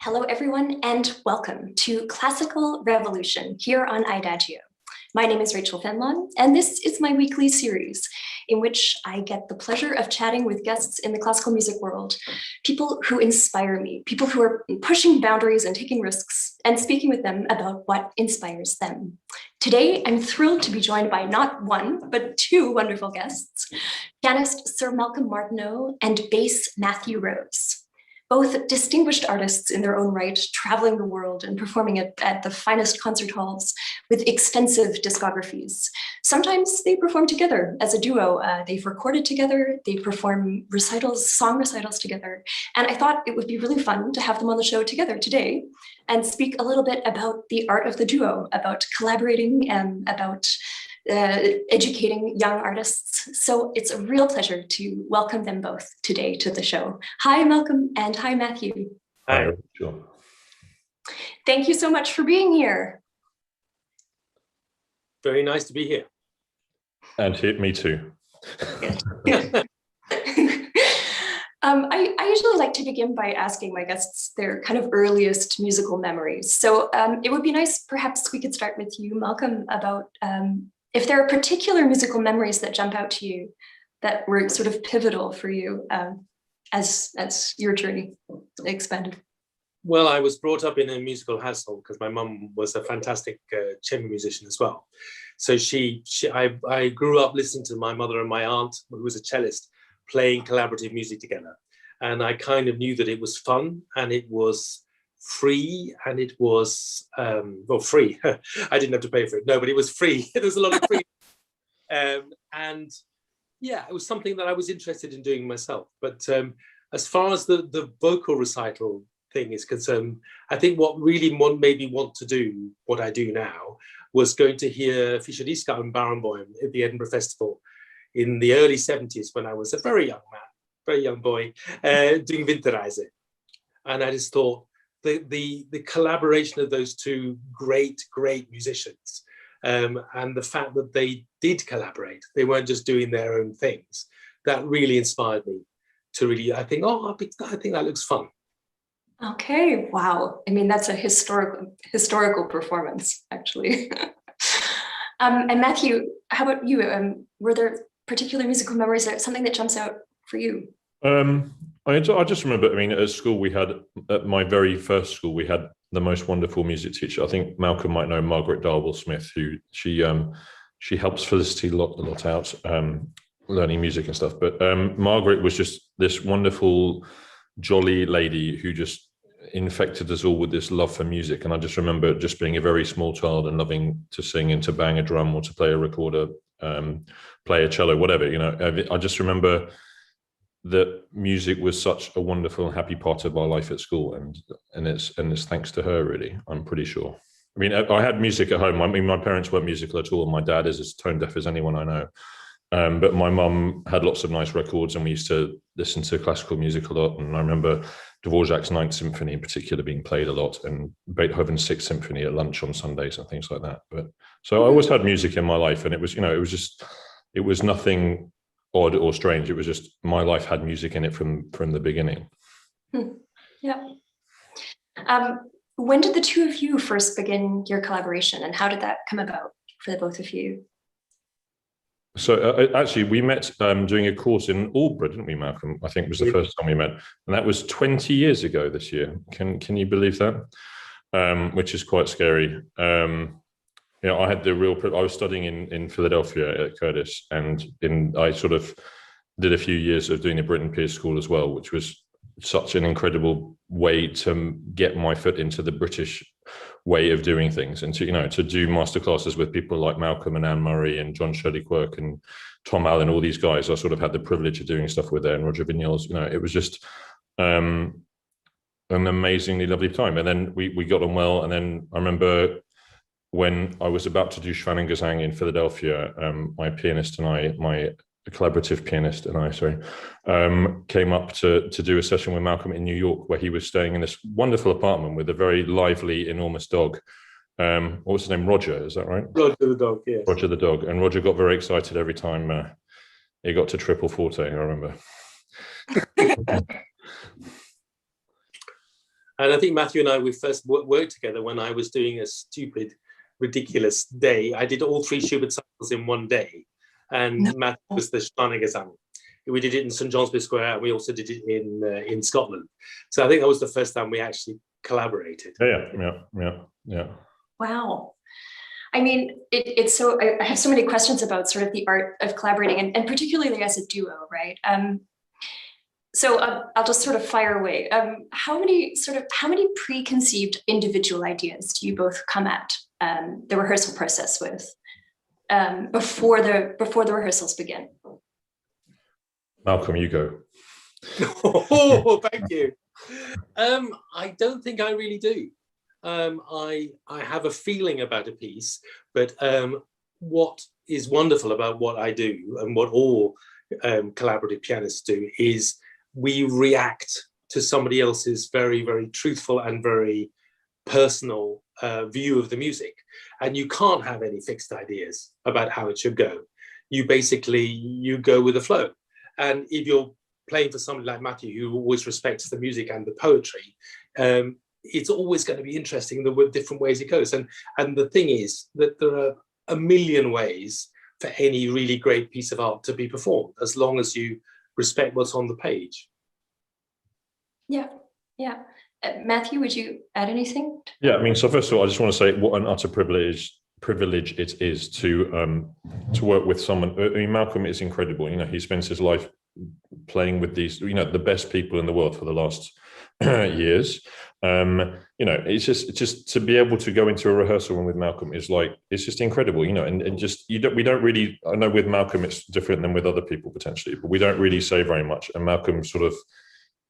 Hello, everyone, and welcome to Classical Revolution here on IDAGIO. My name is Rachel Fenlon, and this is my weekly series in which I get the pleasure of chatting with guests in the classical music world, people who inspire me, people who are pushing boundaries and taking risks, and speaking with them about what inspires them. Today, I'm thrilled to be joined by not one, but two wonderful guests, pianist Sir Malcolm Martineau and bass Matthew Rose. Both distinguished artists in their own right, traveling the world and performing at the finest concert halls with extensive discographies. Sometimes they perform together as a duo. They've recorded together, they perform recitals, song recitals together. And I thought it would be really fun to have them on the show together today and speak a little bit about the art of the duo, about collaborating and about educating young artists. So it's a real pleasure to welcome them both today to the show. Hi, Malcolm, and hi, Matthew. Hi. Sure. Thank you so much for being here. Very nice to be here. And me too. I usually like to begin by asking my guests their kind of earliest musical memories. So it would be nice, perhaps we could start with you, Malcolm, about if there are particular musical memories that jump out to you that were sort of pivotal for you as your journey expanded. Well, I was brought up in a musical household because my mum was a fantastic chamber musician as well. So I grew up listening to my mother and my aunt, who was a cellist, playing collaborative music together. And I kind of knew that it was fun and it was free and it was, well, free. I didn't have to pay for it. No, but it was free. There was a lot of free. And yeah, it was something that I was interested in doing myself. But as far as the vocal recital thing is concerned, I think what really made me want to do what I do now was going to hear Fischer Dieskau and Barenboim at the Edinburgh Festival in the early 70s when I was a very young man, very young boy, doing Winterreise. And I just thought the collaboration of those two great musicians and the fact that they did collaborate, they weren't just doing their own things, that really inspired me to really, I think that looks fun. Okay, wow. I mean, that's a historical performance, actually. And Matthew, how about you? Were there particular musical memories, or something that jumps out for you? I just remember, I mean, at school at my very first school, we had the most wonderful music teacher. I think Malcolm might know Margaret Darwell-Smith, who she helps Felicity a lot out, learning music and stuff. But Margaret was just this wonderful, jolly lady who just infected us all with this love for music. And I just remember just being a very small child and loving to sing and to bang a drum or to play a recorder, play a cello, whatever, you know. I just remember that music was such a wonderful and happy part of our life at school, and it's thanks to her, really, I'm pretty sure. I mean, I had music at home. I mean, my parents weren't musical at all. My dad is as tone deaf as anyone I know. But my mum had lots of nice records, and we used to listen to classical music a lot. And I remember Dvorak's Ninth Symphony in particular being played a lot, and Beethoven's Sixth Symphony at lunch on Sundays and things like that. But so I always had music in my life, and it was, you know, it was nothing odd or strange. It was just my life had music in it from the beginning. Yeah. When did the two of you first begin your collaboration, and how did that come about for the both of you? So actually, we met doing a course in Aldborough, didn't we, Malcolm? I think it was the first time we met, and that was 20 years ago this year. Can you believe that? Which is quite scary. You know, I had the real. I was studying in Philadelphia at Curtis, and I sort of did a few years of doing a Britten Peers School as well, which was such an incredible way to get my foot into the British way of doing things, and to do masterclasses with people like Malcolm and Anne Murray and John Shirley Quirk and Tom Allen, all these guys. I sort of had the privilege of doing stuff with there, and Roger Vignoles. You know, it was just an amazingly lovely time. And then we got on well. And then I remember when I was about to do Schwanengesang in Philadelphia, my pianist and I, my collaborative pianist and I, came up to do a session with Malcolm in New York, where he was staying in this wonderful apartment with a very lively, enormous dog. What was his name? Roger, is that right? Roger the dog, yes. Roger the dog. And Roger got very excited every time he got to triple forte, I remember. And I think Matthew and I, we first worked together when I was doing a stupid, ridiculous day. I did all 3 Schubert cycles in one day. And Matthew was the Schlangengesang. We did it in St. John's Square, and we also did it in Scotland. So I think that was the first time we actually collaborated. Yeah. Wow. I mean, it's so, I have so many questions about sort of the art of collaborating, and particularly as a duo, right? So I'll just sort of fire away. How many preconceived individual ideas do you both come at the rehearsal process with before the rehearsals begin? Malcolm, you go. Oh, thank you. I don't think I really do. I have a feeling about a piece, but what is wonderful about what I do and what all collaborative pianists do is we react to somebody else's very, very truthful and very personal view of the music. And you can't have any fixed ideas about how it should go. You go with the flow. And if you're playing for somebody like Matthew, who always respects the music and the poetry, it's always going to be interesting the different ways it goes. And the thing is that there are a million ways for any really great piece of art to be performed, as long as you respect what's on the page. Yeah. Matthew, would you add anything? Yeah, I mean, so first of all, I just want to say what an utter privilege it is to work with someone. I mean, Malcolm is incredible. You know, he spends his life playing with these, you know, the best people in the world for the last years. You know, it's just to be able to go into a rehearsal room with Malcolm is like, it's just incredible, you know, and just we don't really, I know with Malcolm it's different than with other people potentially, but we don't really say very much, and Malcolm sort of,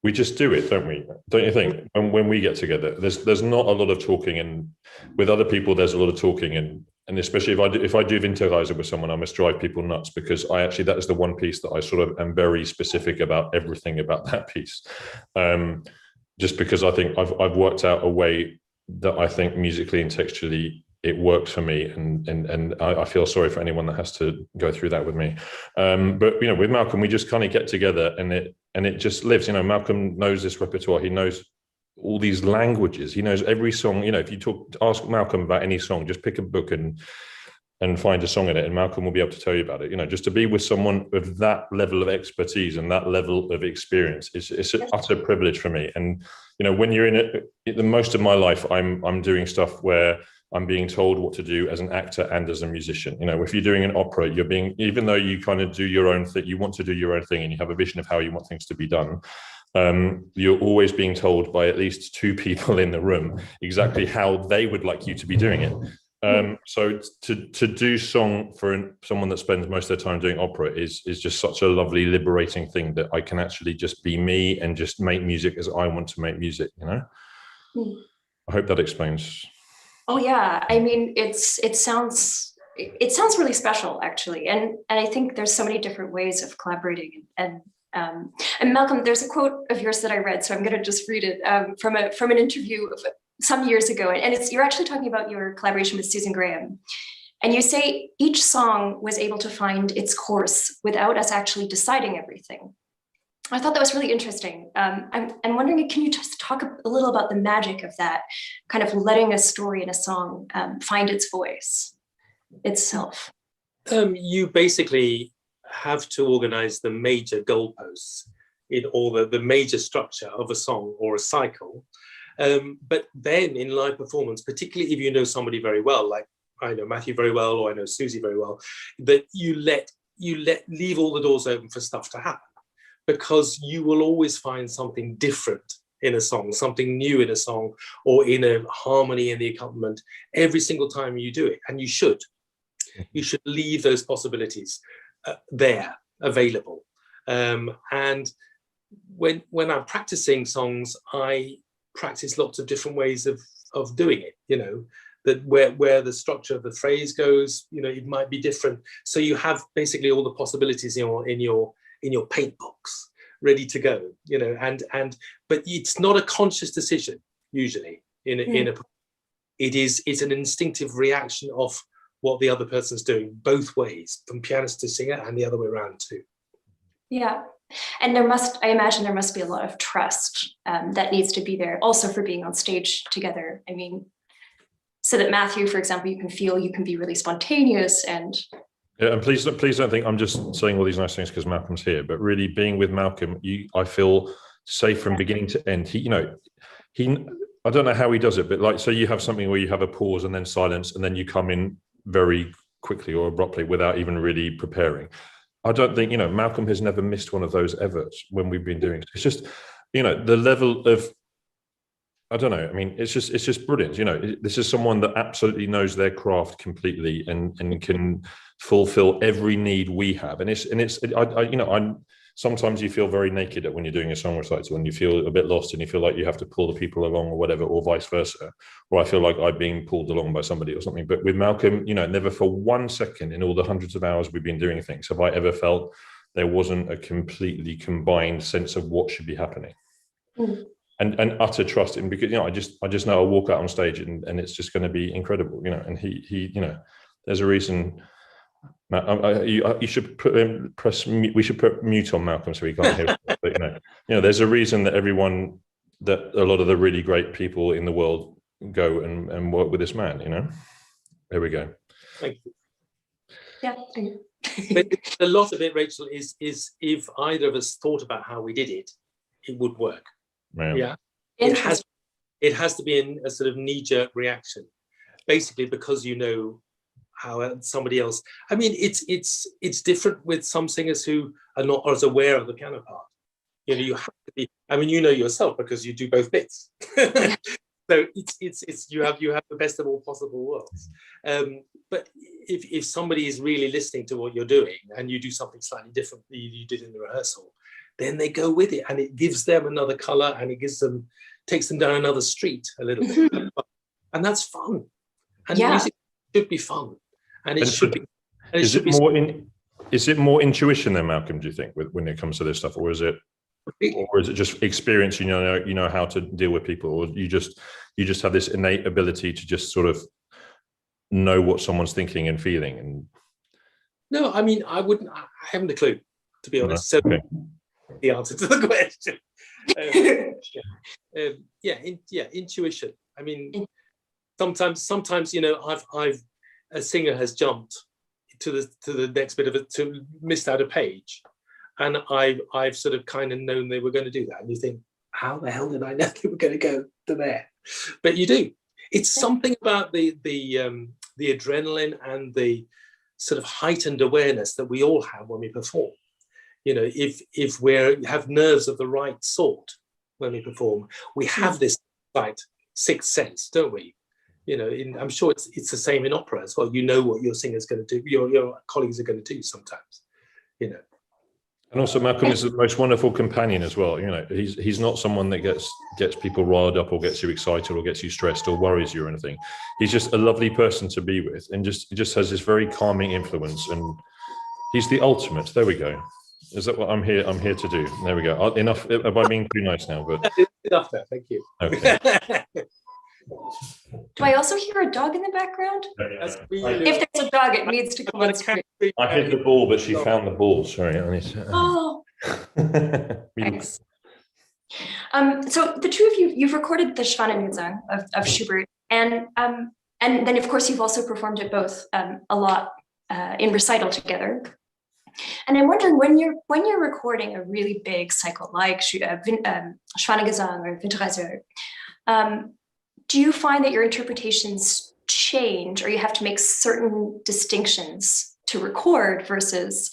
we just do it, don't we? Don't you think? When we get together, there's not a lot of talking, and with other people there's a lot of talking, and especially if I do Winterreise with someone, I must drive people nuts, because that is the one piece that I sort of am very specific about everything about that piece. Just because I think I've worked out a way that I think musically and textually it works for me, and I feel sorry for anyone that has to go through that with me. But you know, with Malcolm, we just kind of get together, and it just lives. You know, Malcolm knows this repertoire. He knows all these languages. He knows every song. You know, if you ask Malcolm about any song, just pick a book and find a song in it, and Malcolm will be able to tell you about it. You know, just to be with someone with that level of expertise and that level of experience, it's an utter privilege for me. And you know, when you're in it, the most of my life, I'm doing stuff where I'm being told what to do as an actor and as a musician. You know, if you're doing an opera, even though you kind of do your own thing, you want to do your own thing, and you have a vision of how you want things to be done. You're always being told by at least 2 people in the room exactly how they would like you to be doing it. So to do song for someone that spends most of their time doing opera is just such a lovely, liberating thing, that I can actually just be me and just make music as I want to make music, you know? I hope that explains. Oh yeah, I mean, it sounds really special, actually, and I think there's so many different ways of collaborating. And Malcolm, there's a quote of yours that I read, so I'm going to just read it from an interview of some years ago, and you're actually talking about your collaboration with Susan Graham, and you say each song was able to find its course without us actually deciding everything. I thought that was really interesting. I'm wondering, can you just talk a little about the magic of that, kind of letting a story in a song find its voice itself? You basically have to organize the major goalposts in all the major structure of a song or a cycle. But then in live performance, particularly if you know somebody very well, like I know Matthew very well, or I know Susie very well, that you leave all the doors open for stuff to happen. Because you will always find something different in a song, something new in a song, or in a harmony in the accompaniment every single time you do it. And you should leave those possibilities there, available. And when I'm practicing songs, I practice lots of different ways of doing it, you know, that where the structure of the phrase goes, you know, it might be different. So you have basically all the possibilities in your paint box ready to go, you know, but it's not a conscious decision usually it's an instinctive reaction of what the other person's doing, both ways, from pianist to singer and the other way around too. Yeah, And I imagine there must be a lot of trust that needs to be there also for being on stage together. I mean, so that Matthew, for example, you can be really spontaneous and. Yeah, and please don't think I'm just saying all these nice things because Malcolm's here, but really being with Malcolm, I feel safe from beginning to end. I don't know how he does it, but like, so you have something where you have a pause and then silence, and then you come in very quickly or abruptly without even really preparing. I don't think, Malcolm has never missed one of those ever when we've been doing it. It's just, the level of, I don't know. I mean, it's just brilliant. This is someone that absolutely knows their craft completely and can fulfill every need we have. I'm sometimes you feel very naked when you're doing a song recital and you feel a bit lost and you feel like you have to pull the people along or whatever, or vice versa. Or I feel like I'm being pulled along by somebody or something. But with Malcolm, never for 1 second in all the hundreds of hours we've been doing things have I ever felt there wasn't a completely combined sense of what should be happening. Mm. And utter trust in, because I just know I'll walk out on stage and it's just going to be incredible, and he there's a reason. You should press mute. We should put mute on Malcolm so he can't hear us. But there's a reason that a lot of the really great people in the world go and work with this man. There we go. Thank you. Yeah. Thank you. But a lot of it, Rachel, is if either of us thought about how we did it, it would work. Yeah. It has to be in a sort of knee-jerk reaction, basically, because how somebody else. I mean, it's different with some singers who are not as aware of the piano part. You have to be. I mean, yourself because you do both bits. So it's you have the best of all possible worlds. But if somebody is really listening to what you're doing and you do something slightly different than you did in the rehearsal, then they go with it and it gives them another color and takes them down another street a little bit. And that's fun. And music should be fun. And it should be. Is it more intuition then, Malcolm, do you think, when it comes to this stuff, or is it just experience? You know how to deal with people, or you just have this innate ability to just sort of know what someone's thinking and feeling? And no, I mean, I haven't a clue, to be honest. No. Okay. The answer to the question. Intuition. I mean, sometimes a singer has jumped to the next bit of it, missed out a page, and I've sort of kind of known they were going to do that, and you think, how the hell did I know they were going to go to there? But you do. It's something about the adrenaline and the sort of heightened awareness that we all have when we perform. If we have nerves of the right sort when we perform, we have this sixth sense, don't we? I'm sure it's the same in opera as well. You know what your singer's going to do, your colleagues are going to do sometimes. And also, Malcolm is the most wonderful companion as well. He's not someone that gets people riled up or gets you excited or gets you stressed or worries you or anything. He's just a lovely person to be with, and just has this very calming influence. And he's the ultimate. There we go. Is that what I'm here to do? There we go. Enough. Am I being too nice now? But enough there. Thank you. Okay. Do I also hear a dog in the background? If there's a dog, it needs to come on screen. I hit the ball, but she found the ball. Sorry. Oh. Thanks. So the two of you've recorded the Schwanengesang of Schubert, and then of course you've also performed it both a lot in recital together. And I'm wondering, when you're recording a really big cycle like Schwanengesang or Winterreise, do you find that your interpretations change, or you have to make certain distinctions to record versus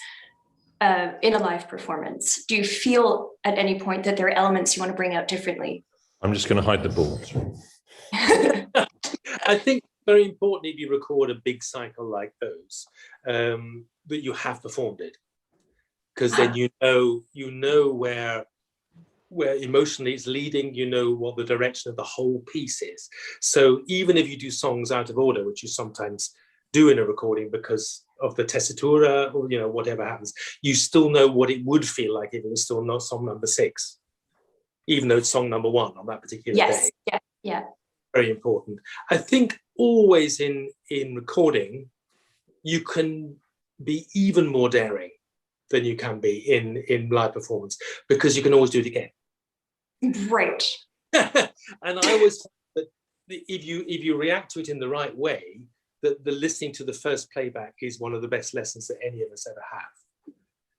in a live performance? Do you feel at any point that there are elements you want to bring out differently? I'm just going to hide the ball. I think very important if you record a big cycle like those, that you have performed it, because then you know where emotionally it's leading, what the direction of the whole piece is. So even if you do songs out of order, which you sometimes do in a recording because of the tessitura or whatever happens, you still know what it would feel like if it was still not song number 6, even though it's song number 1 on that particular day. Yeah. Very important. I think always in recording, you can be even more daring than you can be in live performance, because you can always do it again. Right. And I always thought that if you react to it in the right way, that the listening to the first playback is one of the best lessons that any of us ever have.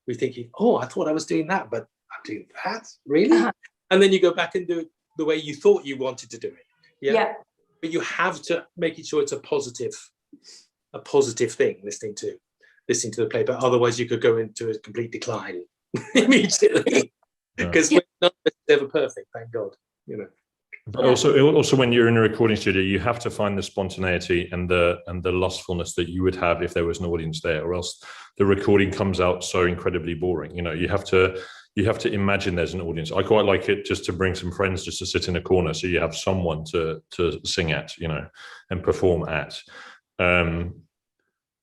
We're thinking, oh, I thought I was doing that, but I'm doing that, really? And then you go back and do it the way you thought you wanted to do it. Yeah. But you have to make it sure it's a positive thing, listening to the playback. Otherwise, you could go into a complete decline immediately, because none of us is ever perfect, thank God. You know. But also, when you're in a recording studio, you have to find the spontaneity and the lustfulness that you would have if there was an audience there, or else the recording comes out so incredibly boring. You know, you have to imagine there's an audience. I quite like it just to bring some friends just to sit in a corner, so you have someone to sing at, you know, and perform at.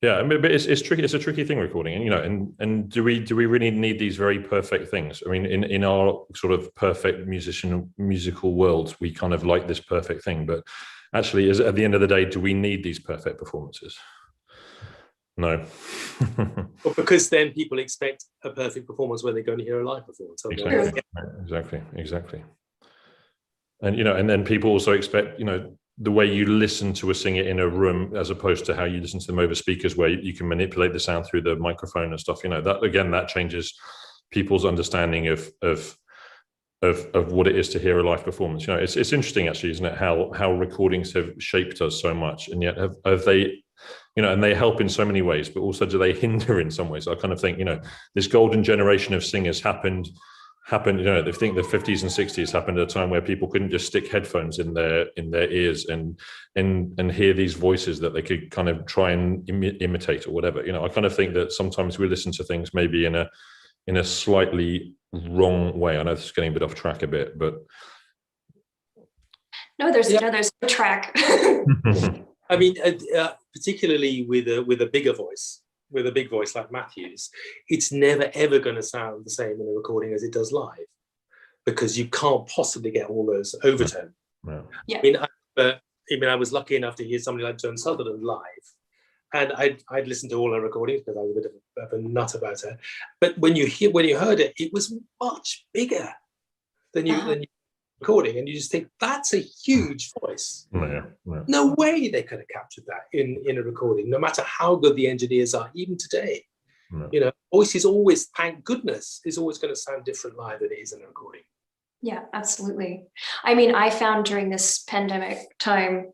Yeah, I mean, but it's tricky. It's a tricky thing, recording, and you know, and do we really need these very perfect things? I mean, in our sort of perfect musical world, we kind of like this perfect thing, but actually, at the end of the day, do we need these perfect performances? No. Well, because then people expect a perfect performance when they go and hear a live performance. Exactly. And you know, and then people also expect, you know, the way you listen to a singer in a room as opposed to how you listen to them over speakers, where you can manipulate the sound through the microphone and stuff. You know, that changes people's understanding of what it is to hear a live performance. You know, it's interesting actually, isn't it, how recordings have shaped us so much, and yet have they, you know, and they help in so many ways, but also do they hinder in some ways? I kind of think, you know, this golden generation of singers happened, you know, I think the 50s and 60s happened at a time where people couldn't just stick headphones in their ears and hear these voices that they could kind of try and imitate or whatever. You know, I kind of think that sometimes we listen to things maybe in a slightly wrong way. I know this is getting a bit off track a bit, but no, there's no track. I mean, particularly with a bigger voice. With a big voice like Matthew's, it's never ever going to sound the same in a recording as it does live, because you can't possibly get all those overtones. Yeah. I mean, I was lucky enough to hear somebody like Joan Sutherland live, and I'd listened to all her recordings because I was a bit of a nut about her. But when you heard it, it was much bigger than you recording, and you just think that's a huge voice. No way they could have captured that in a recording, no matter how good the engineers are, even today. You know, voice is always, thank goodness, is always going to sound different live than it is in a recording. Yeah, absolutely. I mean, I found during this pandemic time,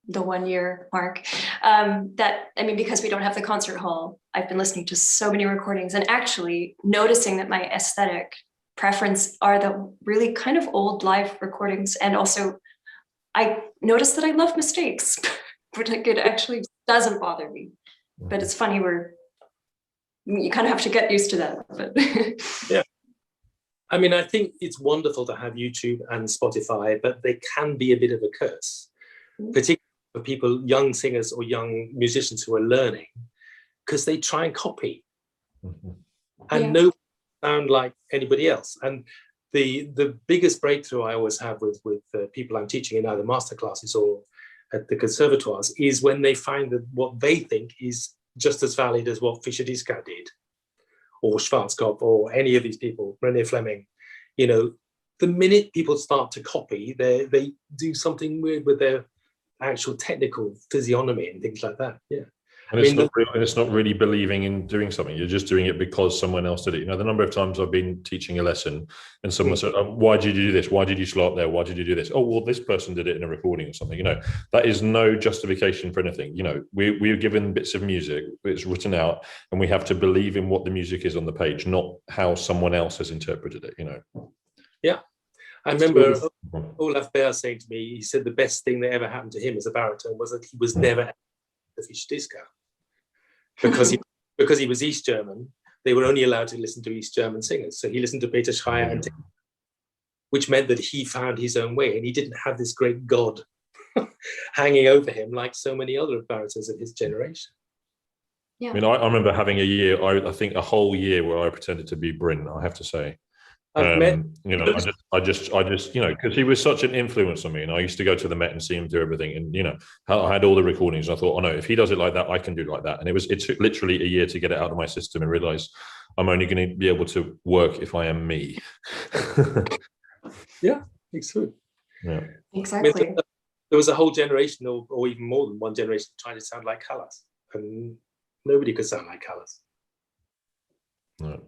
the 1 year mark, that, I mean, because we don't have the concert hall, I've been listening to so many recordings and actually noticing that my aesthetic preference are the really kind of old live recordings. And also I noticed that I love mistakes, but it actually doesn't bother me. But it's funny, you kind of have to get used to that. But yeah. I mean, I think it's wonderful to have YouTube and Spotify, but they can be a bit of a curse, particularly for people, young singers or young musicians who are learning, because they try and copy. And no sound like anybody else. And the biggest breakthrough I always have with people I'm teaching in either master classes or at the conservatoires is when they find that what they think is just as valid as what Fischer-Dieskau did, or Schwarzkopf, or any of these people, René Fleming. You know, the minute people start to copy, they do something weird with their actual technical physiognomy and things like that. Yeah. And it's not really believing in doing something. You're just doing it because someone else did it. You know, the number of times I've been teaching a lesson and someone said, oh, why did you do this? Why did you slow up there? Why did you do this? Oh, well, this person did it in a recording or something. You know, that is no justification for anything. You know, we are given bits of music, it's written out, and we have to believe in what the music is on the page, not how someone else has interpreted it, you know. Yeah. I remember Olaf Behr saying to me, he said the best thing that ever happened to him as a baritone was that he was never the Fischer-Dieskau. Because he was East German, they were only allowed to listen to East German singers. So he listened to Peter Schreier, and which meant that he found his own way, and he didn't have this great god hanging over him like so many other baritons of his generation. Yeah. I mean, I remember having a year, I think a whole year where I pretended to be Bryn, I have to say. You know, I just, you know, because he was such an influence on me, and I used to go to the Met and see him do everything, and you know, I had all the recordings. And I thought, oh no, if he does it like that, I can do it like that. And it took literally a year to get it out of my system and realize I'm only going to be able to work if I am me. Yeah, it's true. Yeah, Exactly. There was a whole generation, or even more than one generation, trying to sound like Callas, and nobody could sound like Callas. no.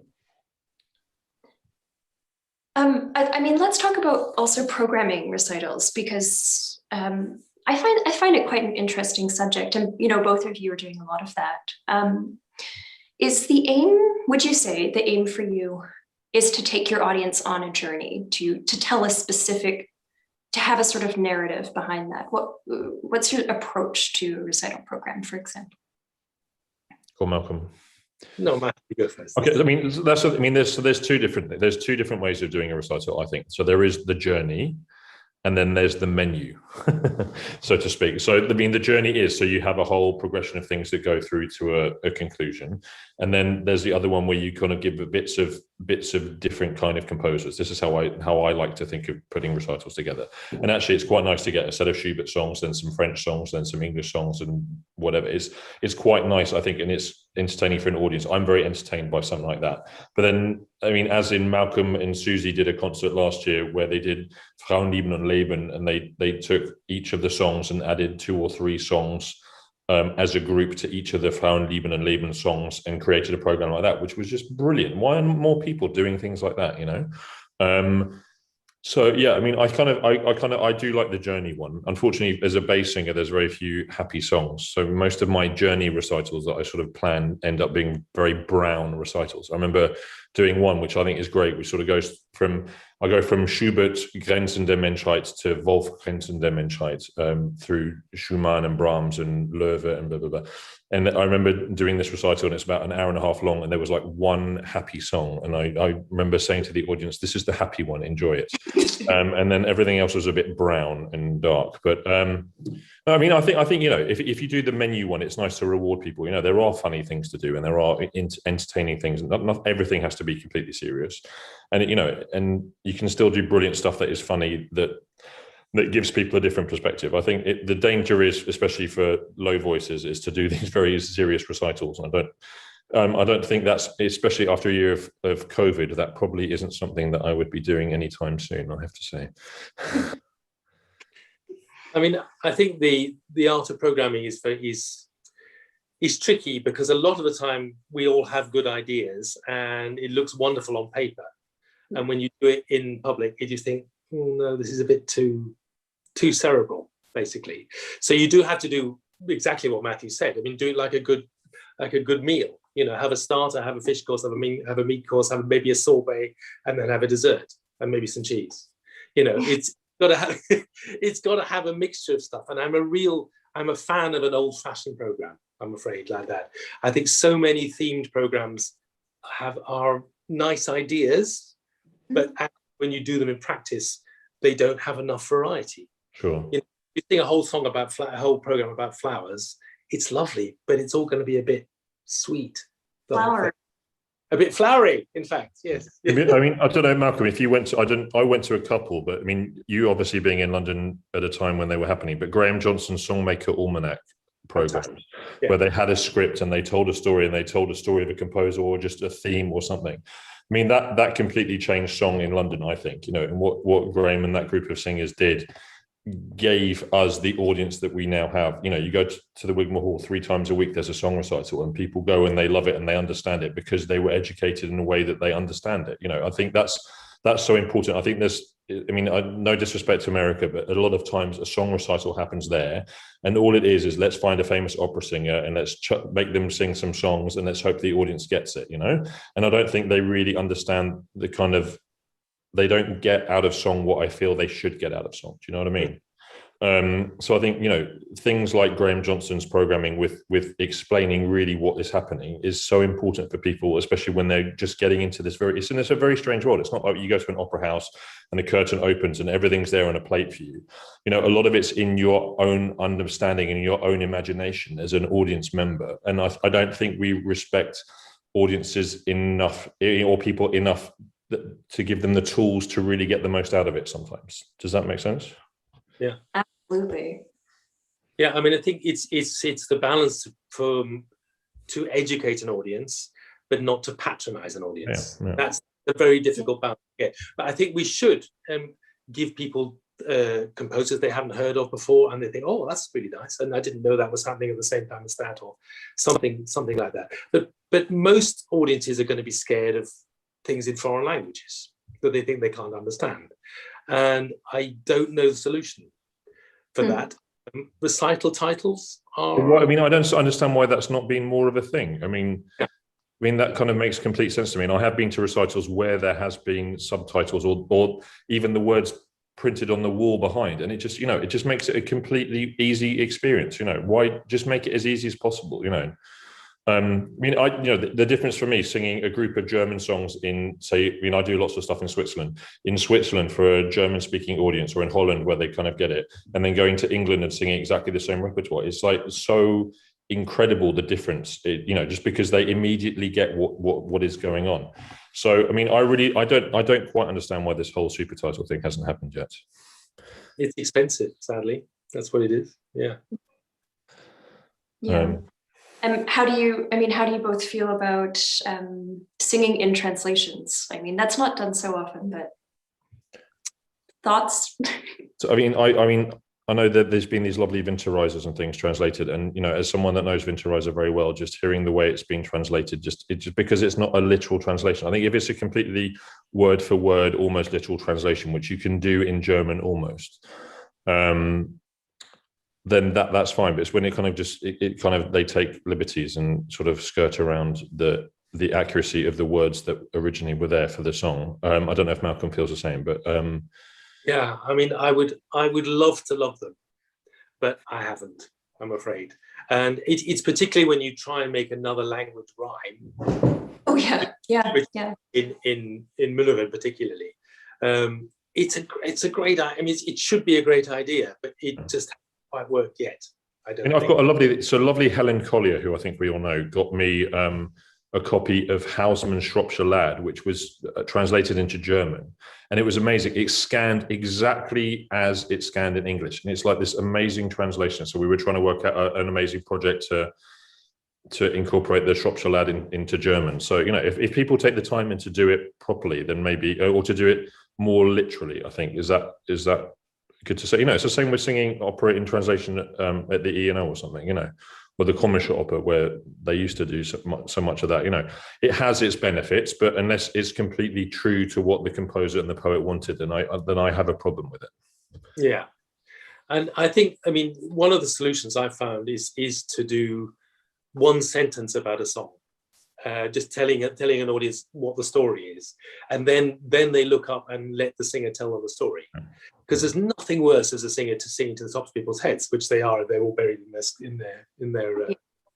I mean, let's talk about also programming recitals, because I find it quite an interesting subject, and both of you are doing a lot of that. Is the aim? Would you say the aim for you is to take your audience on a journey, to tell a specific, to have a sort of narrative behind that? What's your approach to a recital program, for example? Cool, Malcolm. No, Matt, you go first. Okay, I mean there's two different ways of doing a recital, I think. So there is the journey, and then there's the menu, so to speak. So I mean, the journey is, so you have a whole progression of things that go through to a conclusion, and then there's the other one where you kind of give bits of different kind of composers. This is how I like to think of putting recitals together. And actually, it's quite nice to get a set of Schubert songs, then some French songs, then some English songs, and whatever. It's quite nice, I think, and it's entertaining for an audience. I'm very entertained by something like that. But then, I mean, as in Malcolm and Susie did a concert last year where they did Frauenleben und Leben, and they took each of the songs and added 2 or 3 songs as a group to each of the Frauenleben and Leben songs, and created a program like that, which was just brilliant. Why aren't more people doing things like that, So yeah, I mean, I do like the journey one. Unfortunately, as a bass singer, there's very few happy songs. So most of my journey recitals that I sort of plan end up being very brown recitals. I remember doing one, which I think is great, which sort of goes from, I go from Schubert, Grenzen der Menschheit, to Wolf, Grenzen der Menschheit, through Schumann and Brahms and Loewe and blah, blah, blah. And I remember doing this recital, and it's about an hour and a half long, and there was like one happy song. And I remember saying to the audience, this is the happy one, enjoy it. And then everything else was a bit brown and dark. But I mean, I think if you do the menu one, it's nice to reward people. There are funny things to do, and there are entertaining things. Not everything has to be completely serious. And and you can still do brilliant stuff that is funny, that gives people a different perspective. I think the danger is, especially for low voices, is to do these very serious recitals. I don't think that's, especially after a year of COVID, that probably isn't something that I would be doing anytime soon, I have to say. I mean, I think the art of programming is tricky, because a lot of the time we all have good ideas and it looks wonderful on paper. And when you do it in public, you just think, oh, no, this is a bit too cerebral, basically. So you do have to do exactly what Matthew said. I mean, do it like a good meal. Have a starter, have a fish course, have a meat course, have maybe a sorbet, and then have a dessert and maybe some cheese. It's got to have a mixture of stuff. And I'm a fan of an old-fashioned program, I'm afraid, like that. I think so many themed programs are nice ideas, but when you do them in practice, they don't have enough variety. Sure. You sing a whole program about flowers, it's lovely, but it's all going to be a bit sweet. Flowery. A bit flowery, in fact, yes. I mean, I don't know, Malcolm, if you went to, I went to a couple, but I mean, you obviously being in London at a time when they were happening, but Graham Johnson's Songmaker Almanac program, yeah, where they had a script and they told a story, of a composer or just a theme or something. I mean, that completely changed song in London, I think, and what Graham and that group of singers did gave us the audience that we now have. You go to the Wigmore Hall 3 times a week, there's a song recital, and people go and they love it and they understand it because they were educated in a way that they understand it. I think that's so important. I think no disrespect to America, but a lot of times a song recital happens there, and all it is let's find a famous opera singer and let's make them sing some songs and let's hope the audience gets it, And I don't think they really understand they don't get out of song what I feel they should get out of song. Do you know what I mean? So I think, things like Graham Johnson's programming with explaining really what is happening is so important for people, especially when they're just getting into this it's a very strange world. It's not like you go to an opera house and the curtain opens and everything's there on a plate for you. A lot of it's in your own understanding and your own imagination as an audience member. And I don't think we respect audiences enough, or people enough, to give them the tools to really get the most out of it sometimes. Does that make sense? Yeah, absolutely. Yeah, I mean, I think it's the balance to educate an audience, but not to patronize an audience. Yeah. That's a very difficult balance to get. But I think we should give people composers they haven't heard of before, and they think, oh, that's really nice, and I didn't know that was happening at the same time as that, or something like that. But most audiences are going to be scared of things in foreign languages that they think they can't understand, and I don't know the solution for that. Recital titles are. Well, I mean, I don't understand why that's not been more of a thing. I mean, that kind of makes complete sense to me. And I have been to recitals where there has been subtitles or even the words printed on the wall behind, and it just, you know, it just makes it a completely easy experience. You know, why just make it as easy as possible? You know, I mean, the difference for me singing a group of German songs in, say, I mean, I do lots of stuff in Switzerland for a German-speaking audience, or in Holland where they kind of get it, and then going to England and singing exactly the same repertoire. It's like so incredible, the difference, you know, just because they immediately get what is going on. So, I mean, I don't quite understand why this whole super title thing hasn't happened yet. It's expensive, sadly. That's what it is. Yeah. And how do you both feel about singing in translations? I mean, that's not done so often, but thoughts? So, I mean, I know that there's been these lovely Winterreisers and things translated, and, you know, as someone that knows Winterreiser very well, just hearing the way it's been translated, just because it's not a literal translation. I think if it's a completely word for word, almost literal translation, which you can do in German almost, then that's fine. But it's when it kind of they take liberties and sort of skirt around the accuracy of the words that originally were there for the song. I don't know if Malcolm feels the same, but yeah, I mean, I would love to love them, but I haven't, I'm afraid. And it's particularly when you try and make another language rhyme. Oh yeah. In Müllerin particularly, it's a great. I mean, it should be a great idea, but it just hasn't quite worked yet. I've got a lovely Helen Collier, who I think we all know, got me a copy of Hausmann's Shropshire Lad, which was translated into German, and it was amazing. It scanned exactly as it scanned in English, and it's like this amazing translation. So we were trying to work out an amazing project to incorporate the Shropshire Lad into German. So, you know, if people take the time and to do it properly, then maybe, or to do it more literally, I think, is that good to say? You know, it's the same with singing opera in translation at the E&O or something, you know, or the Komische Oper, where they used to do so much of that. You know, it has its benefits, but unless it's completely true to what the composer and the poet wanted, then I have a problem with it. Yeah, and I think, I mean, one of the solutions I've found is to do one sentence about a song, just telling an audience what the story is, and then they look up and let the singer tell them the story. Because there's nothing worse as a singer to sing to the tops of people's heads, which they're all buried in their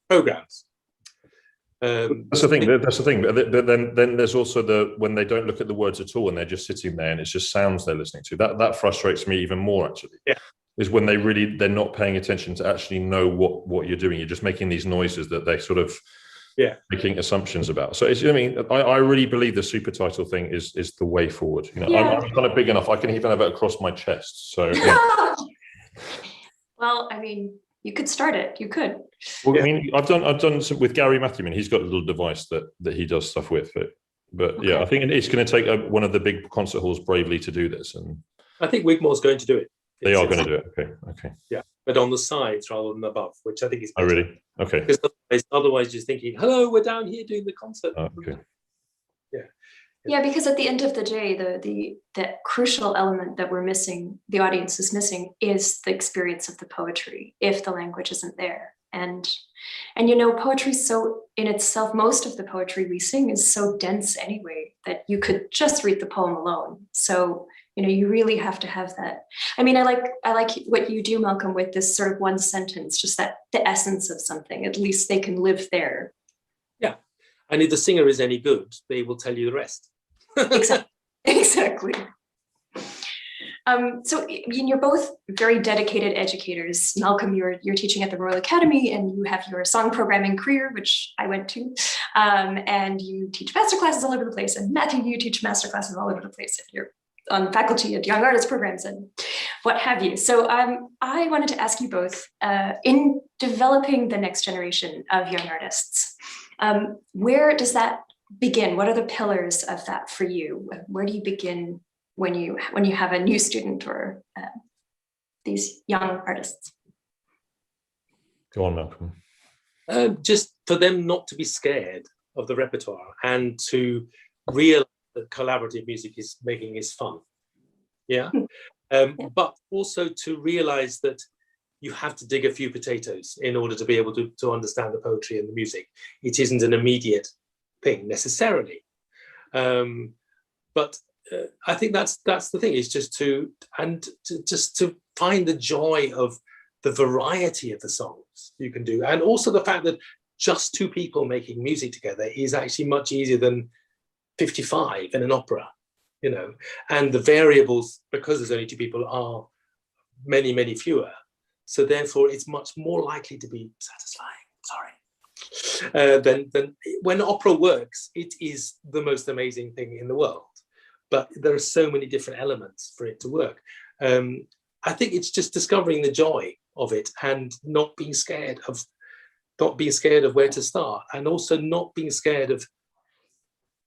programs. That's the thing. But then there's also when they don't look at the words at all and they're just sitting there and it's just sounds they're listening to. That frustrates me even more, actually. Yeah. Is when they're not paying attention to actually know what you're doing. You're just making these noises that they sort of making assumptions about. So it's, I mean, I really believe the super title thing is the way forward. You know, I'm kind of big enough. I can even have it across my chest. So well, I mean, you could start it. You could. Well, I mean, I've done some with Gary Matthewman. He's got a little device that he does stuff with. But okay. Yeah, I think it's going to take one of the big concert halls bravely to do this. And I think Wigmore's going to do it. They are going to do it. Okay. Yeah, but on the sides rather than above, which I think is better. Oh, really? Okay. Because otherwise, you're thinking, "Hello, we're down here doing the concert." Okay. Yeah, because at the end of the day, the crucial element that we're missing, the audience is missing, is the experience of the poetry. If the language isn't there, and you know, poetry so in itself, most of the poetry we sing is so dense anyway that you could just read the poem alone. So, you know, you really have to have that. I mean, I like what you do, Malcolm, with this sort of one sentence, just that the essence of something. At least they can live there. Yeah, and if the singer is any good, they will tell you the rest. Exactly. So you're both very dedicated educators. Malcolm, you're teaching at the Royal Academy, and you have your song programming career, which I went to, and you teach masterclasses all over the place. And Matthew, you teach masterclasses all over the place. And you're on faculty at young artist programs and what have you. So I wanted to ask you both, in developing the next generation of young artists, Where does that begin? What are the pillars of that for you? Where do you begin when you have a new student or these young artists? Go on, Malcolm. Just for them not to be scared of the repertoire and to realize that collaborative music is fun. Yeah. But also to realize that you have to dig a few potatoes in order to be able to understand the poetry and the music. It isn't an immediate thing necessarily. But I think that's the thing, is just to find the joy of the variety of the songs you can do. And also the fact that just two people making music together is actually much easier than 55 in an opera, you know, and the variables, because there's only two people, are many, many fewer. So therefore it's much more likely to be satisfying, then when opera works, it is the most amazing thing in the world. But there are so many different elements for it to work. I think it's just discovering the joy of it and not being scared of where to start, and also not being scared of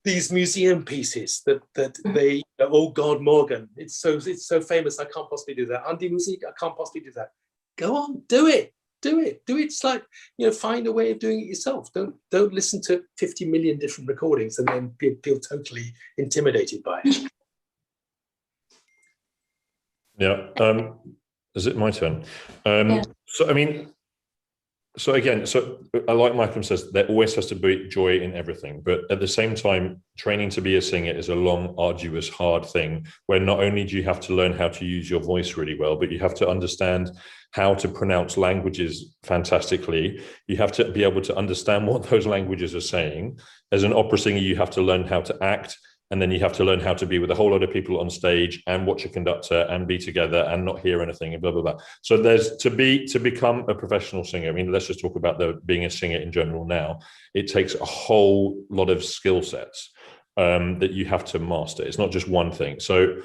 these museum pieces that they, oh God, Morgan, it's so famous, I can't possibly do that. Andy Music, I can't possibly do that. Go on, do it. It's like, you know, find a way of doing it yourself. Don't listen to 50 million different recordings and then feel totally intimidated by it. Yeah. Is it my turn? So, I mean, so again, like Malcolm says, there always has to be joy in everything. But at the same time, training to be a singer is a long, arduous, hard thing, where not only do you have to learn how to use your voice really well, but you have to understand how to pronounce languages fantastically. You have to be able to understand what those languages are saying. As an opera singer, you have to learn how to act. And then you have to learn how to be with a whole lot of people on stage and watch a conductor and be together and not hear anything and blah, blah, blah. So there's to become a professional singer. I mean, let's just talk about being a singer in general now. It takes a whole lot of skill sets that you have to master. It's not just one thing. So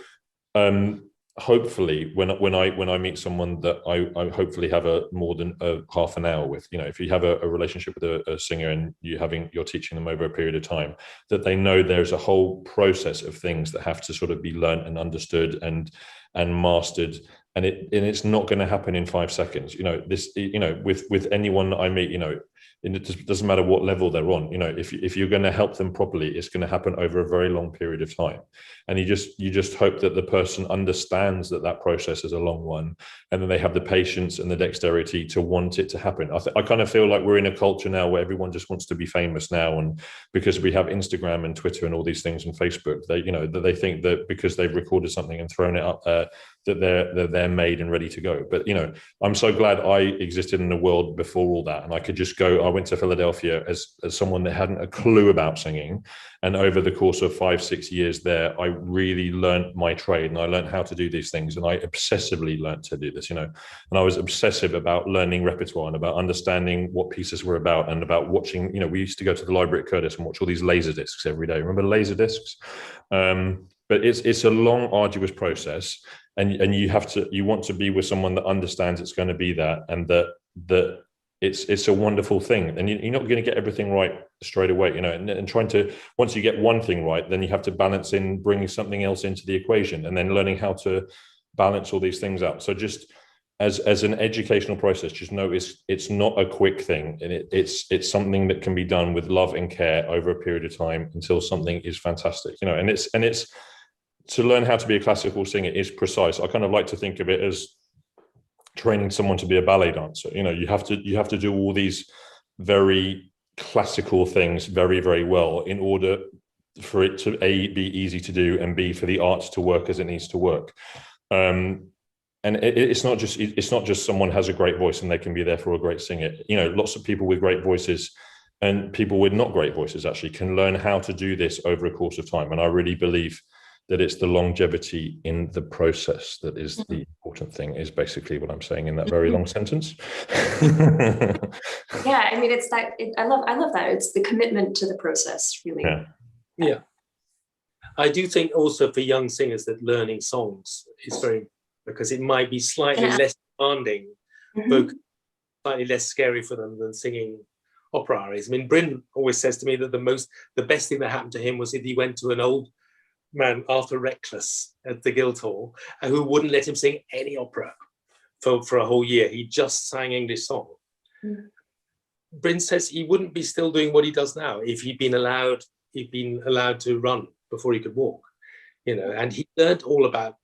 hopefully when I meet someone that I hopefully have more than half an hour with, you know, if you have a relationship with a singer and you're teaching them over a period of time, that they know there's a whole process of things that have to sort of be learned and understood and mastered, and it's not going to happen in 5 seconds. You know, this, you know, with anyone that I meet, you know, it doesn't matter what level they're on, you know, if you're going to help them properly, it's going to happen over a very long period of time. And you just hope that the person understands that process is a long one, and then they have the patience and the dexterity to want it to happen. I kind of feel like we're in a culture now where everyone just wants to be famous now, and because we have Instagram and Twitter and all these things and Facebook, they think that because they've recorded something and thrown it up there, that they're made and ready to go. But, you know, I'm so glad I existed in a world before all that, and I could just go. I went to Philadelphia as someone that hadn't a clue about singing, and over the course of 5-6 years there, I really learned my trade, and I learned how to do these things, and I obsessively learned to do this, you know, and I was obsessive about learning repertoire and about understanding what pieces were about, and about watching, you know, we used to go to the library at Curtis and watch all these laser discs every day. Remember laser discs? But it's a long, arduous process, and you want to be with someone that understands it's going to be that, and that it's a wonderful thing, and you're not going to get everything right straight away, you know, and trying to, once you get one thing right, then you have to balance in bringing something else into the equation, and then learning how to balance all these things out. So just as an educational process, just know it's not a quick thing, and it's something that can be done with love and care over a period of time until something is fantastic, you know. And it's to learn how to be a classical singer is precise. I kind of like to think of it as training someone to be a ballet dancer. You know, you have to do all these very classical things very, very well in order for it to A, be easy to do, and B, for the art to work as it needs to work. And it's not just someone has a great voice and they can be therefore a great singer. You know, lots of people with great voices and people with not great voices actually can learn how to do this over a course of time. And I really believe that it's the longevity in the process that is the important thing, is basically what I'm saying in that very long sentence. Yeah, I mean, it's that, I love that. It's the commitment to the process, really. Yeah. I do think also for young singers that learning songs is very, because it might be slightly less demanding, slightly less scary for them than singing opera arias. I mean, Bryn always says to me that the best thing that happened to him was if he went to an old man, Arthur Reckless, at the Guildhall, who wouldn't let him sing any opera for a whole year. He just sang English song. Mm. Bryn says he wouldn't be still doing what he does now if he'd been allowed to run before he could walk, and he learned all about,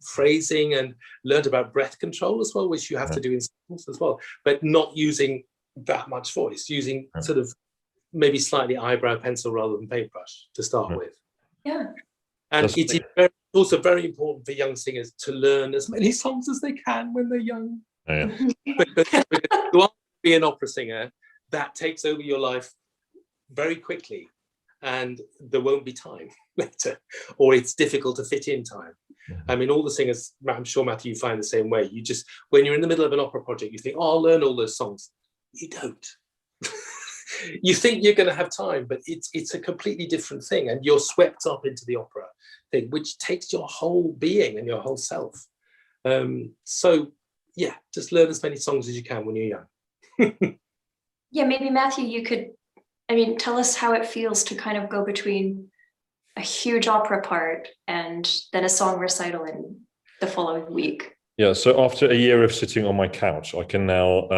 phrasing, and learned about breath control as well, which you have to do in songs as well, but not using that much voice, using sort of maybe slightly eyebrow pencil rather than paintbrush to start with. Yeah. And it's also very important for young singers to learn as many songs as they can when they're young. Yeah. because you want to be an opera singer, that takes over your life very quickly, and there won't be time later, or it's difficult to fit in time. Mm-hmm. I mean, all the singers, I'm sure, Matthew, you find the same way. You just, when you're in the middle of an opera project, you think, I'll learn all those songs. You don't. You think you're going to have time, but it's a completely different thing, and you're swept up into the opera thing, which takes your whole being and your whole self. So yeah, just learn as many songs as you can when you're young. Yeah, maybe Matthew, you could, tell us how it feels to kind of go between a huge opera part and then a song recital in the following week. Yeah, so after a year of sitting on my couch, I can now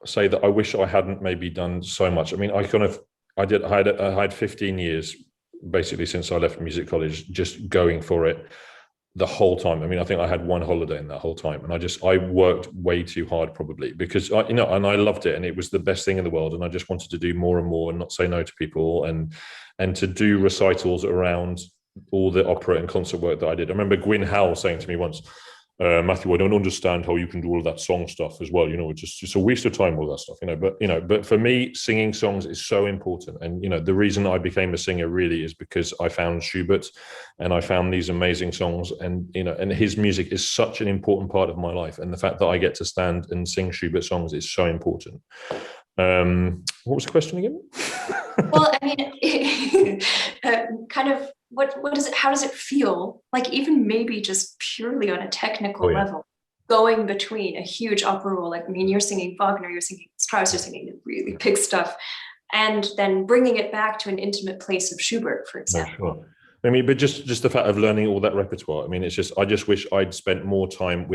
say that I wish I hadn't maybe done so much. I mean, I had 15 years basically since I left music college, just going for it the whole time. I mean, I think I had one holiday in that whole time, and I worked way too hard, probably, because and I loved it, and it was the best thing in the world, and I just wanted to do more and more and not say no to people, and to do recitals around all the opera and concert work that I did. I remember Gwyn Howell saying to me once, Matthew, I don't understand how you can do all of that song stuff as well. It's just a waste of time, all that stuff, but for me, singing songs is so important. And, the reason I became a singer really is because I found Schubert, and I found these amazing songs, and, and his music is such an important part of my life. And the fact that I get to stand and sing Schubert songs is so important. What was the question again? Well, kind of, what is it? How does it feel? Like, even maybe just purely on a technical level, going between a huge opera role, like, you're singing Wagner, you're singing Strauss, you're singing the really big stuff, and then bringing it back to an intimate place of Schubert, for example. Sure. But just the fact of learning all that repertoire. I just wish I'd spent more time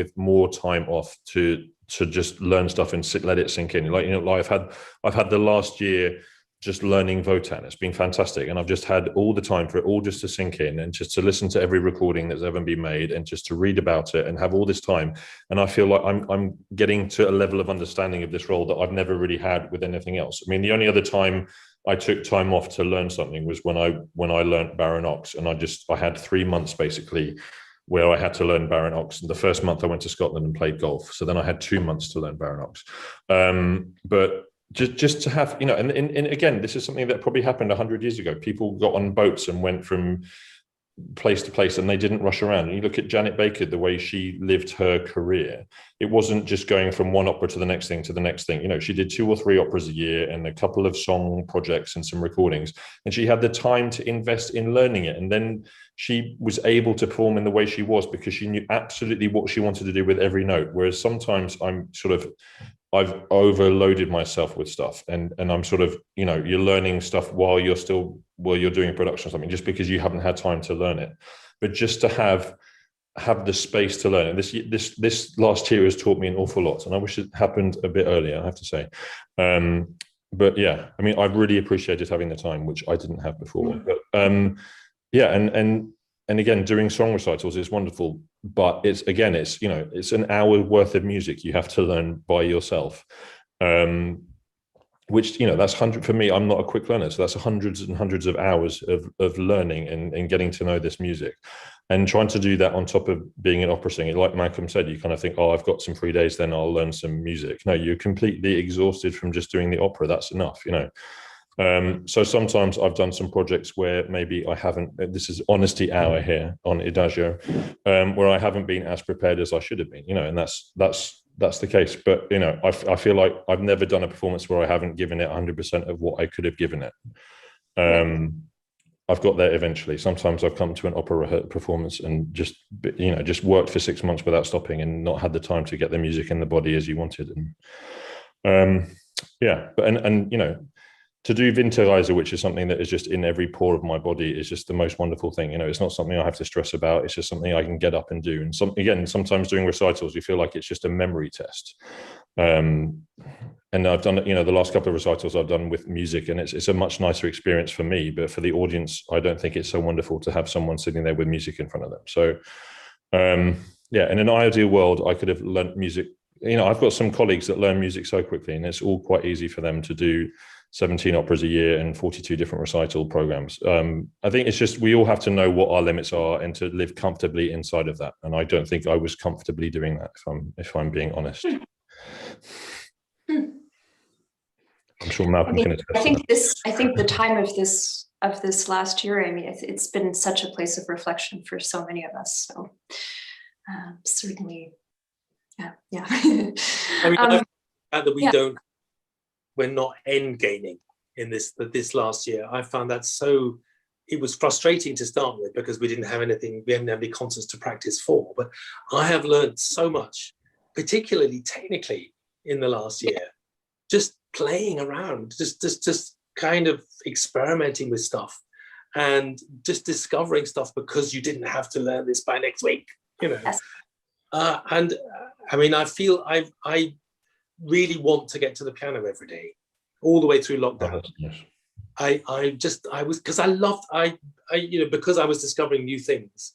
off to just learn stuff and let it sink in. I've had the last year just learning Wotan. It's been fantastic, and I've just had all the time for it all just to sink in, and just to listen to every recording that's ever been made, and just to read about it, and have all this time. And I feel like I'm getting to a level of understanding of this role that I've never really had with anything else. The only other time I took time off to learn something was when I learned Baron Ox, and I had 3 months basically where I had to learn Baron Ox. And the first month I went to Scotland and played golf, so then I had 2 months to learn Baron Ox. But just to have, and again, this is something that probably happened 100 years ago. People got on boats and went from place to place, and they didn't rush around. And you look at Janet Baker, the way she lived her career, it wasn't just going from one opera to the next thing to the next thing. She did 2 or 3 operas a year and a couple of song projects and some recordings, and she had the time to invest in learning it. And then she was able to perform in the way she was because she knew absolutely what she wanted to do with every note. Whereas sometimes I've overloaded myself with stuff, and I'm you're learning stuff while you're doing a production or something, just because you haven't had time to learn it. But just to have the space to learn it. This last year has taught me an awful lot, and I wish it happened a bit earlier, I have to say. But yeah, I've really appreciated having the time, which I didn't have before. But yeah, and again, doing song recitals is wonderful, but it's an hour worth of music you have to learn by yourself, which, that's 100 for me. I'm not a quick learner, so that's hundreds and hundreds of hours of learning and getting to know this music, and trying to do that on top of being an opera singer. Like Malcolm said, you kind of think, I've got some free days, then I'll learn some music. No, you're completely exhausted from just doing the opera. That's enough, So sometimes I've done some projects where maybe I haven't, this is honesty hour here on IDAGIO, where I haven't been as prepared as I should have been, and that's the case. But, I feel like I've never done a performance where I haven't given it 100% of what I could have given it. I've got there eventually. Sometimes I've come to an opera performance and just worked for 6 months without stopping, and not had the time to get the music in the body as you wanted. And yeah, but and to do Winterreise, which is something that is just in every pore of my body, is just the most wonderful thing. It's not something I have to stress about. It's just something I can get up and do. And sometimes doing recitals, you feel like it's just a memory test. And I've done, the last couple of recitals I've done with music, and it's a much nicer experience for me. But for the audience, I don't think it's so wonderful to have someone sitting there with music in front of them. So, yeah, in an ideal world, I could have learnt music. I've got some colleagues that learn music so quickly, and it's all quite easy for them to do 17 operas a year and 42 different recital programs. I think it's just, we all have to know what our limits are and to live comfortably inside of that. And I don't think I was comfortably doing that, if I'm being honest. I'm sure Malcolm can attest to that. I think the time of this last year, it's been such a place of reflection for so many of us. So certainly, yeah. That we're not end gaining in this last year. I found that it was frustrating to start with, because we didn't have any concerts to practice for. But I have learned so much, particularly technically, in the last year, just playing around, just kind of experimenting with stuff, and just discovering stuff because you didn't have to learn this by next week, Yes. And I feel I really want to get to the piano every day, all the way through lockdown. Yes. Because I was discovering new things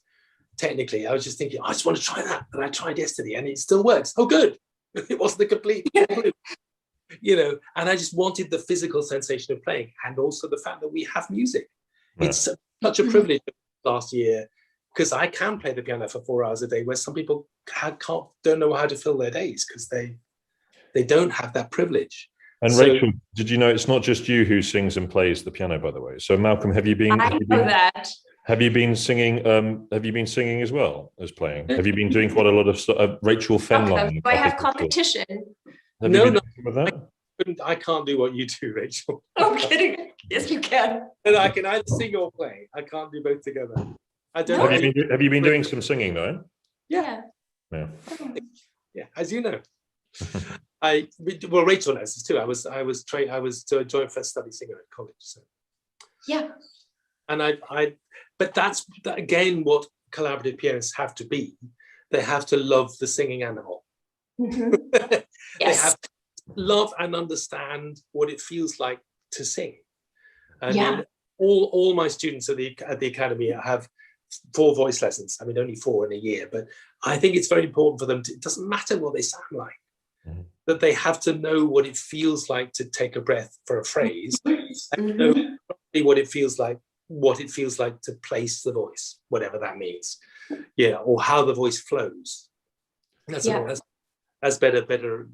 technically. I was just thinking, I just want to try that, and I tried yesterday, and it still works. Oh, good. It wasn't a complete, and I just wanted the physical sensation of playing, and also the fact that we have music. Yeah. It's such a privilege last year, because I can play the piano for 4 hours a day, where some people don't know how to fill their days because they don't have that privilege. And so, Rachel, did you know it's not just you who sings and plays the piano, by the way? So Malcolm, have you been singing? Have you been singing as well as playing? Have you been doing quite a lot of Rachel Fenlon? Do I have competition? No. I can't do what you do, Rachel. I'm kidding. Yes, you can. And I can either sing or play. I can't do both together. I don't. Have you been doing some singing though? Yeah. Yeah. Yeah, as you know. Rachel knows this too. I was a joint first study singer at college. So yeah. And but that's again what collaborative pianists have to be. They have to love the singing animal. Mm-hmm. Yes. They have to love and understand what it feels like to sing. All my students at the academy have 4 voice lessons. Only 4 in a year, but I think it's very important for them it doesn't matter what they sound like. Mm-hmm. That they have to know what it feels like to take a breath for a phrase, and know what it feels like to place the voice, whatever that means, or how the voice flows. That's better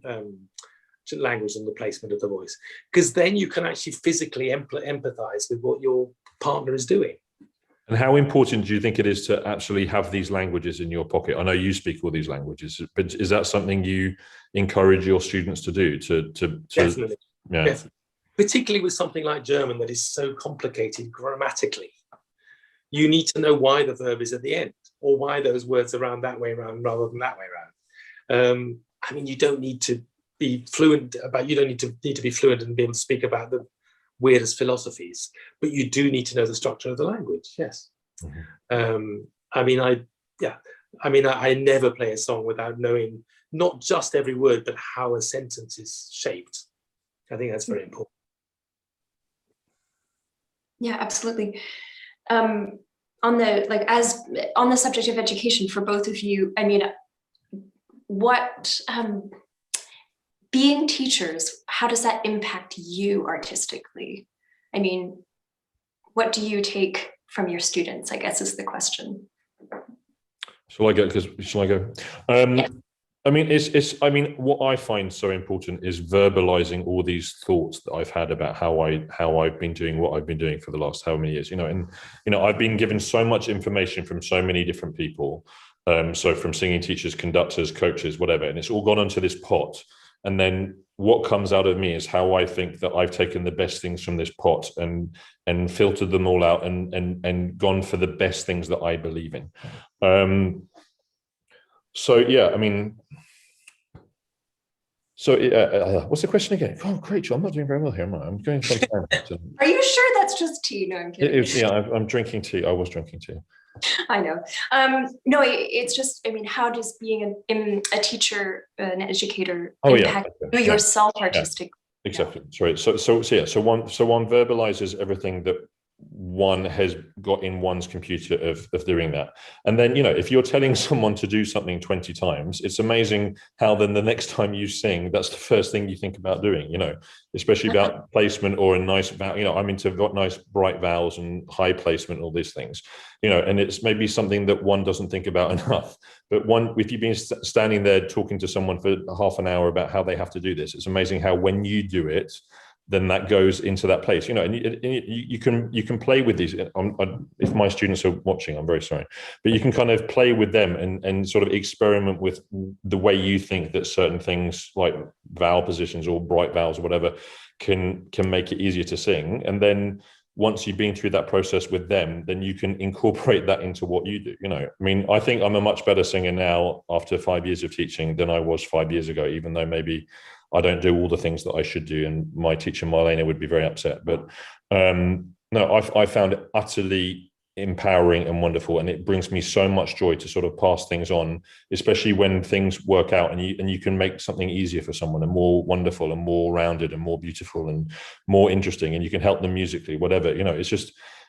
language than the placement of the voice, because then you can actually physically empathize with what your partner is doing. And how important do you think it is to actually have these languages in your pocket? I know you speak all these languages, but is that something you encourage your students to do? Definitely. Yeah. Definitely. Particularly with something like German that is so complicated grammatically. You need to know why the verb is at the end, or why those words are round that way around rather than that way around. You don't need to be fluent you don't need to be fluent and be able to speak about the weirdest philosophies, but you do need to know the structure of the language. Yes. Mm-hmm. I never play a song without knowing not just every word, but how a sentence is shaped. I think that's very important. Yeah, absolutely. On the subject of education for both of you, what being teachers, how does that impact you artistically? What do you take from your students, I guess, is the question. Shall I go? Yeah. What I find so important is verbalizing all these thoughts that I've had about how I've been doing what I've been doing for the last how many years, I've been given so much information from so many different people. So from singing teachers, conductors, coaches, whatever, and it's all gone into this pot. And then what comes out of me is how I think that I've taken the best things from this pot and filtered them all out and gone for the best things that I believe in. So, what's the question again? Oh, Rachel, I'm not doing very well here, am I? I'm going from time. Are you sure that's just tea? No, I'm kidding. Yeah, I'm drinking tea. I was drinking tea. I know. No, it's just, I mean, how does being a teacher, an educator, impact you yourself artistically? Exactly. Sorry. So one verbalizes everything that one has got in one's computer of doing that. And then, if you're telling someone to do something 20 times, it's amazing how then the next time you sing, that's the first thing you think about doing, especially about placement or a nice vowel. I'm into nice bright vowels and high placement, all these things, and it's maybe something that one doesn't think about enough. But if you've been standing there talking to someone for half an hour about how they have to do this, it's amazing how when you do it, then that goes into that place, and you can play with these. If my students are watching, I'm very sorry, but you can kind of play with them and sort of experiment with the way you think that certain things like vowel positions or bright vowels or whatever can make it easier to sing. And then once you've been through that process with them, then you can incorporate that into what you do. I mean, I think I'm a much better singer now after 5 years of teaching than I was 5 years ago, even though maybe I don't do all the things that I should do, and my teacher Marlena would be very upset. But no, I found it utterly empowering and wonderful, and it brings me so much joy to sort of pass things on, especially when things work out and you can make something easier for someone and more wonderful and more rounded and more beautiful and more interesting, and you can help them musically, whatever.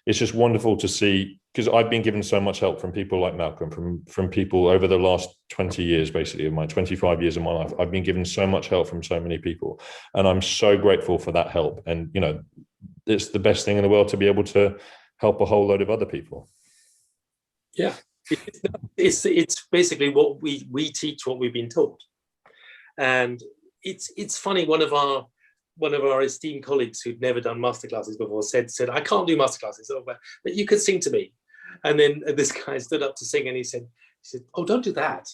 It's just wonderful to see, because I've been given so much help from people like Malcolm, from people over the last 20 years, basically, of my 25 years of my life. I've been given so much help from so many people, and I'm so grateful for that help. And, it's the best thing in the world to be able to help a whole load of other people. Yeah, it's basically what we teach, what we've been taught. And it's funny, one of our esteemed colleagues who'd never done masterclasses before said, I can't do masterclasses, but you could sing to me. And then this guy stood up to sing, and he said, oh, don't do that.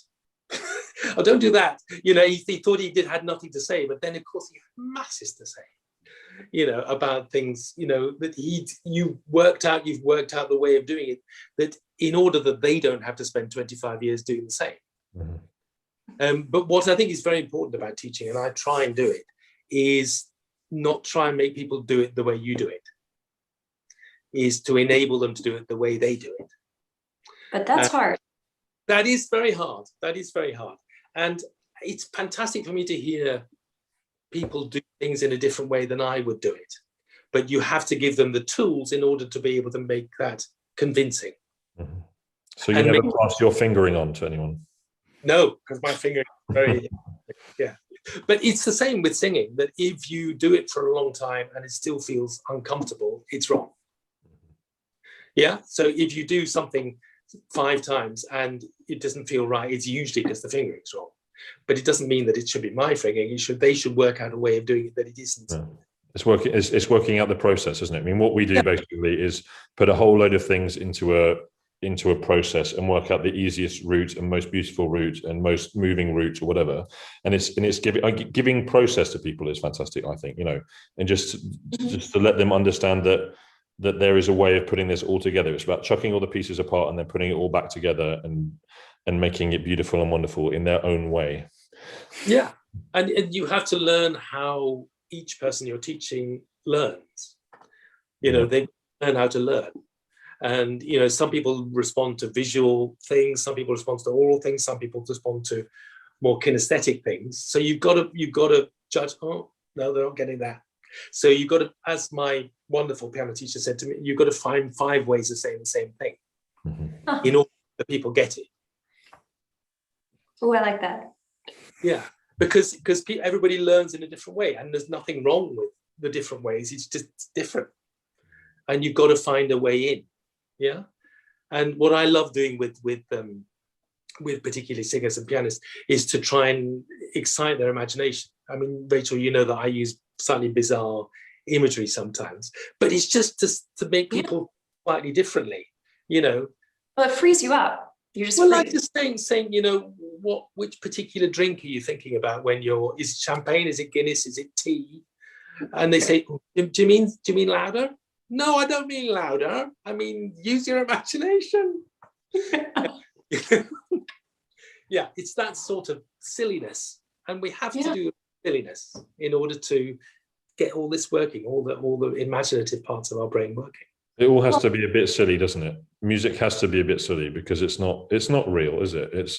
Oh, don't do that. He thought he had nothing to say, but then of course he had masses to say, about things, that you've worked out the way of doing it, that in order that they don't have to spend 25 years doing the same. Mm-hmm. But what I think is very important about teaching, and I try and do it, is not try and make people do it the way you do it, is to enable them to do it the way they do it. But that's hard. That is very hard. And it's fantastic for me to hear people do things in a different way than I would do it. But you have to give them the tools in order to be able to make that convincing. Mm-hmm. So you never pass your fingering on to anyone? No, because my finger is very, yeah. But it's the same with singing, that if you do it for a long time and it still feels uncomfortable, it's wrong. Yeah, so if you do something 5 times and it doesn't feel right, it's usually because the fingering's wrong. But it doesn't mean that it should be my fingering. They should work out a way of doing it that it isn't. Yeah. It's working out the process, isn't it? I mean, what we do basically is put a whole load of things into a process and work out the easiest route and most beautiful route and most moving route or whatever. And it's giving process to people is fantastic, I think, and just to let them understand that there is a way of putting this all together. It's about chucking all the pieces apart and then putting it all back together and making it beautiful and wonderful in their own way. Yeah. And you have to learn how each person you're teaching learns. They learn how to learn. And, some people respond to visual things, some people respond to oral things, some people respond to more kinesthetic things. So you've got to judge, oh, no, they're not getting that. So you've got to, as my wonderful piano teacher said to me, you've got to find 5 ways of saying the same thing in order that people get it. Oh, I like that. Yeah, because everybody learns in a different way, and there's nothing wrong with the different ways. It's just different, and you've got to find a way in. Yeah, and what I love doing with particularly singers and pianists is to try and excite their imagination. I mean, Rachel, you know that I use slightly bizarre imagery sometimes, but it's just to make people slightly differently. Well, it frees you up. You're just like just saying, which particular drink are you thinking about when is it champagne, is it Guinness, is it tea? And they say, do you mean louder? No, I don't mean louder. I mean, use your imagination. Yeah, it's that sort of silliness. And we have to do silliness in order to get all this working, all the imaginative parts of our brain working. It all has to be a bit silly, doesn't it? Music has to be a bit silly because it's not real, is it?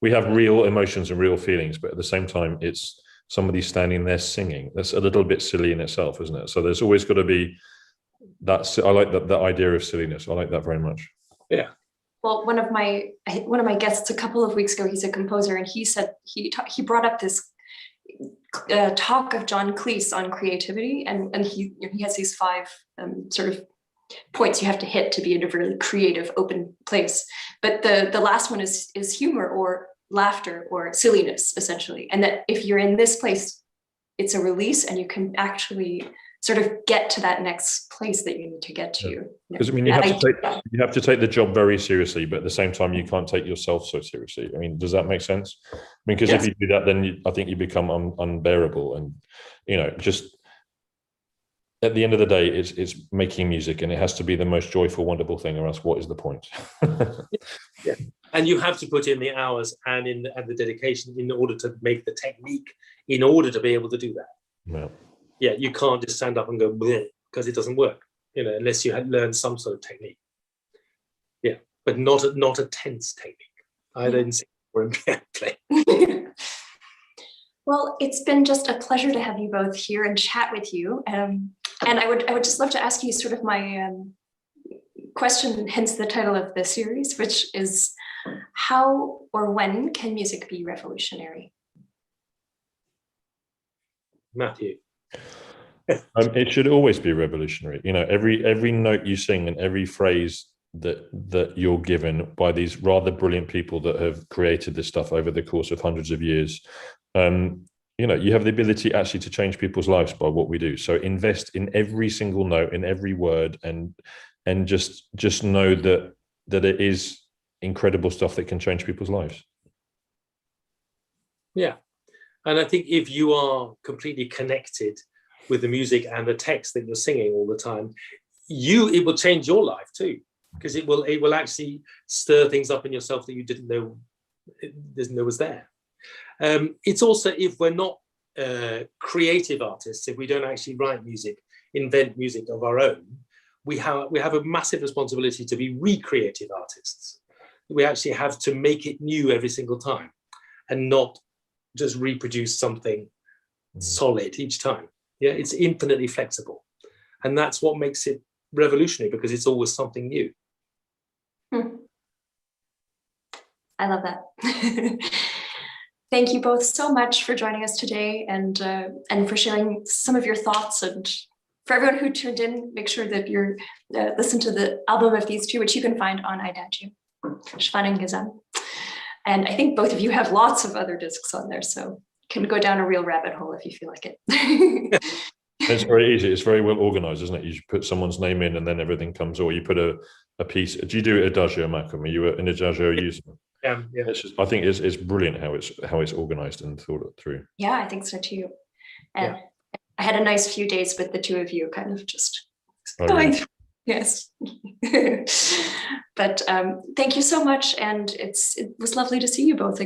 We have real emotions and real feelings, but at the same time, it's somebody standing there singing. That's a little bit silly in itself, isn't it? So there's always got to be that. I like that idea of silliness. I like that very much. Yeah. Well, one of my guests a couple of weeks ago, he's a composer, and he said he brought up this talk of John Cleese on creativity, and he has these 5 sort of points you have to hit to be in a really creative, open place. But the last one is humor or laughter or silliness, essentially. And that if you're in this place, it's a release, and you can actually sort of get to that next place that you need to get to. Because you have to take the job very seriously, but at the same time, you can't take yourself so seriously. I mean, does that make sense? I mean, because if you do that, then I think you become unbearable, and just at the end of the day, it's making music, and it has to be the most joyful, wonderful thing, or else what is the point? Yeah, and you have to put in the hours and the dedication in order to make the technique, in order to be able to do that. Yeah. Yeah, you can't just stand up and go bleh, because it doesn't work, unless you had learned some sort of technique. Yeah, but not a tense technique, either in singing or in piano playing. Well, it's been just a pleasure to have you both here and chat with you. And I would just love to ask you sort of my question, hence the title of the series, which is how or when can music be revolutionary? Matthew. It should always be revolutionary. Every note you sing and every phrase that you're given by these rather brilliant people that have created this stuff over the course of hundreds of years. You have the ability actually to change people's lives by what we do. So invest in every single note, in every word, and just know that it is incredible stuff that can change people's lives. Yeah. And I think if you are completely connected with the music and the text that you're singing all the time, it will change your life too, because it will actually stir things up in yourself that you didn't know was there. It's also, if we're not creative artists, if we don't actually write music, invent music of our own, we have a massive responsibility to be recreative artists. We actually have to make it new every single time, and not just reproduce something solid each time. Yeah, it's infinitely flexible, and that's what makes it revolutionary, because it's always something new. I love that. Thank you both so much for joining us today, and for sharing some of your thoughts. And for everyone who tuned in, make sure that you're listen to the album of these two, which you can find on IDAGIO, Spannung Gesang. And I think both of you have lots of other discs on there, so you can go down a real rabbit hole if you feel like it. It's very easy. It's very well organized, isn't it? You put someone's name in and then everything comes, or you put a piece. Do you do it IDAGIO, Malcolm? Are you an IDAGIO user? Yeah. I think it's brilliant how it's organized and thought through. Yeah, I think so too. And I had a nice few days with the two of you, kind of just going through. Yes. But thank you so much, and it was lovely to see you both again.